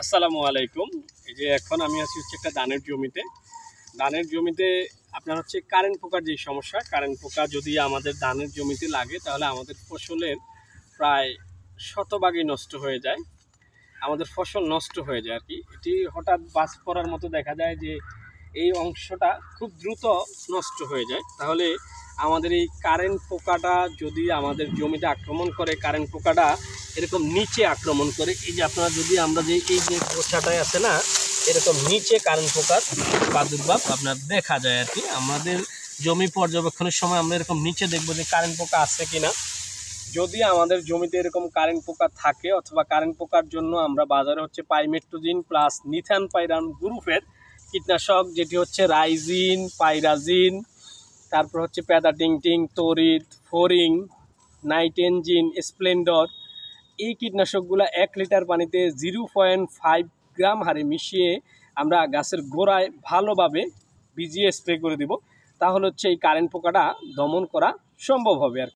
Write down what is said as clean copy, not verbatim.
আসসালামু আলাইকুম। এই যে এখন আমি আছি একটা ধানের জমিতে আপনার কারেন্ট পোকার যে সমস্যা, কারেন্ট পোকা যদি আমাদের ধানের জমিতে লাগে তাহলে আমাদের ফসলের প্রায় শতভাগই নষ্ট হয়ে যায়, আমাদের ফসল নষ্ট হয়ে যায় আর কি। এটি হঠাৎ বাজ পড়ার মতো দেখা যায় যে এই অংশটা খুব দ্রুত নষ্ট হয়ে যায়। তাহলে আমাদের এই কারেন্ট পোকাটা যদি আমাদের জমিতে আক্রমণ করে, কারেন্ট পোকাটা এরকম নিচে আক্রমণ করে, এই যে আপনারা যদি আমরা যে এই যে পোকাটায় আছে না, এরকম নিচে কারেন্ট পোকার প্রাদুর্ভাব আপনার দেখা যায় আর কি। আমাদের জমি পর্যবেক্ষণের সময় আমরা এরকম নিচে দেখবো যে কারেন্ট পোকা আছে কিনা। যদি আমাদের জমিতে এরকম কারেন্ট পোকা থাকে অথবা কারেন্ট পোকার জন্য আমরা বাজারে পাইমেট্রোজিন প্লাস নিথান পাইরান গ্রুপের কীটনাশক, যেটি রাইজিন, পাইরাজিন, তারপর প্যাদাটিংটিং, তরিত, ফোরিং, নাইটেনজিন, স্প্লেন্ডর, এই কীটনাশকগুলো 1 লিটার পানিতে 0.5 গ্রাম হারে মিশিয়ে আমরা গাছের গোড়ায় ভালোভাবে ভিজিয়ে স্প্রে করে দিব। তাহলে এই কারেন্ট পোকাটা দমন করা সম্ভব হবে আর